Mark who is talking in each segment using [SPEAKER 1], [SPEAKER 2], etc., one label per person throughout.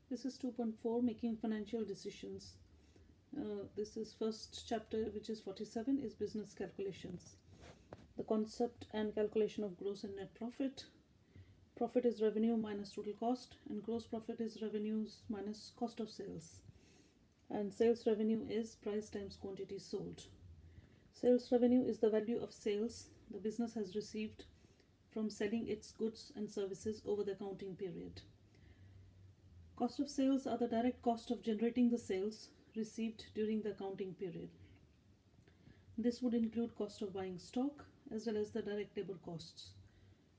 [SPEAKER 1] This is 2.4, making financial decisions. This is first chapter, which is 47, is business calculations. The concept and calculation of gross and net profit. Profit is revenue minus total cost, and gross profit is revenues minus cost of sales. And sales revenue is price times quantity sold. Sales revenue is the value of sales the business has received from selling its goods and services over the accounting period. Cost of sales are the direct cost of generating the sales received during the accounting period. This would include cost of buying stock as well as the direct labor costs.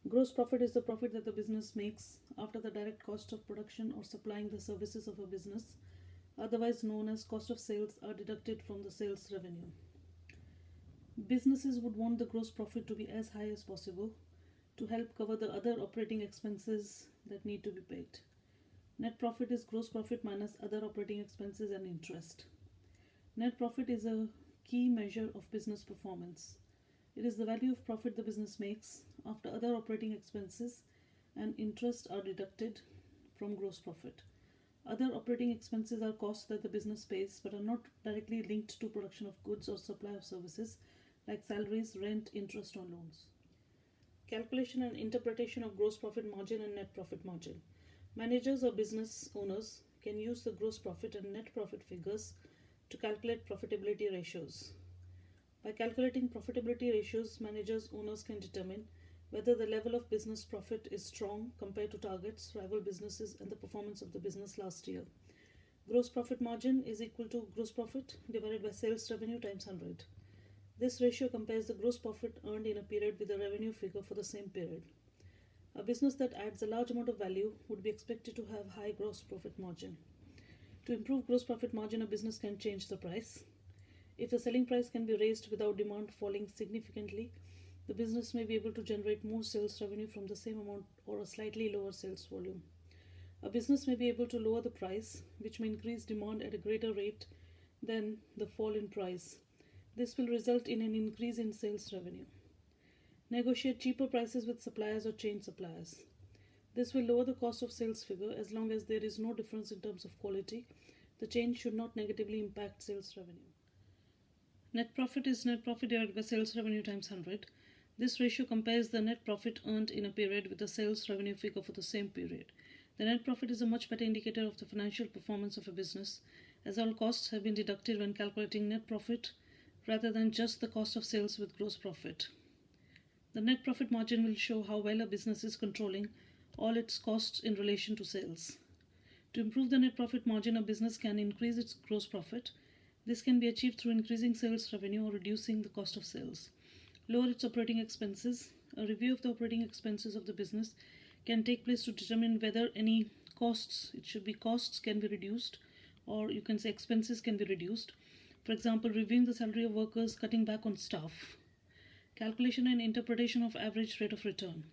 [SPEAKER 1] Gross profit is the profit that the business makes after the direct cost of production or supplying the services of a business, otherwise known as cost of sales, are deducted from the sales revenue. Businesses would want the gross profit to be as high as possible to help cover the other operating expenses that need to be paid. Net profit is gross profit minus other operating expenses and interest. Net profit is a key measure of business performance. It is the value of profit the business makes after other operating expenses and interest are deducted from gross profit. Other operating expenses are costs that the business pays but are not directly linked to production of goods or supply of services like salaries, rent, interest on loans. Calculation and interpretation of gross profit margin and net profit margin. Managers or business owners can use the gross profit and net profit figures to calculate profitability ratios. By calculating profitability ratios, managers, owners can determine whether the level of business profit is strong compared to targets, rival businesses, and the performance of the business last year. Gross profit margin is equal to gross profit divided by sales revenue times 100. This ratio compares the gross profit earned in a period with the revenue figure for the same period. A business that adds a large amount of value would be expected to have high gross profit margin. To improve gross profit margin, a business can change the price. If the selling price can be raised without demand falling significantly, the business may be able to generate more sales revenue from the same amount or a slightly lower sales volume. A business may be able to lower the price, which may increase demand at a greater rate than the fall in price. This will result in an increase in sales revenue. Negotiate cheaper prices with suppliers or chain suppliers. This will lower the cost of sales figure as long as there is no difference in terms of quality. The change should not negatively impact sales revenue. Net profit is net profit divided by sales revenue times 100. This ratio compares the net profit earned in a period with the sales revenue figure for the same period. The net profit is a much better indicator of the financial performance of a business, as all costs have been deducted when calculating net profit rather than just the cost of sales with gross profit. The net profit margin will show how well a business is controlling all its costs in relation to sales. To improve the net profit margin, a business can increase its gross profit. This can be achieved through increasing sales revenue or reducing the cost of sales. Lower its operating expenses. A review of the operating expenses of the business can take place to determine whether any costs, it should be costs, can be reduced, or you can say expenses can be reduced. For example, reviewing the salary of workers, cutting back on staff. Calculation and interpretation of average rate of return.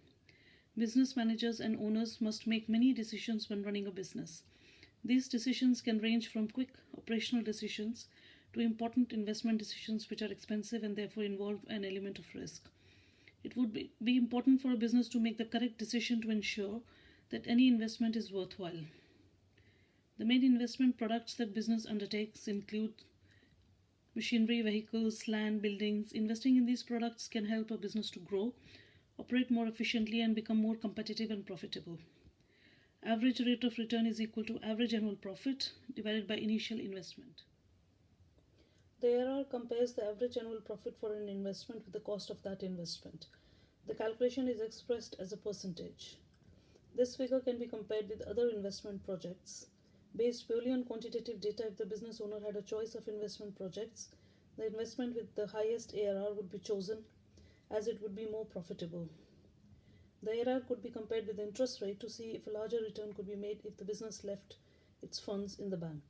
[SPEAKER 1] Business managers and owners must make many decisions when running a business. These decisions can range from quick operational decisions to important investment decisions which are expensive and therefore involve an element of risk. It would be important for a business to make the correct decision to ensure that any investment is worthwhile. The main investment products that business undertakes include machinery, vehicles, land, buildings. Investing in these products can help a business to grow, operate more efficiently, and become more competitive and profitable. Average rate of return is equal to average annual profit divided by initial investment. The ARR compares the average annual profit for an investment with the cost of that investment. The calculation is expressed as a percentage. This figure can be compared with other investment projects. Based purely on quantitative data, if the business owner had a choice of investment projects, the investment with the highest ARR would be chosen as it would be more profitable. The ARR could be compared with the interest rate to see if a larger return could be made if the business left its funds in the bank.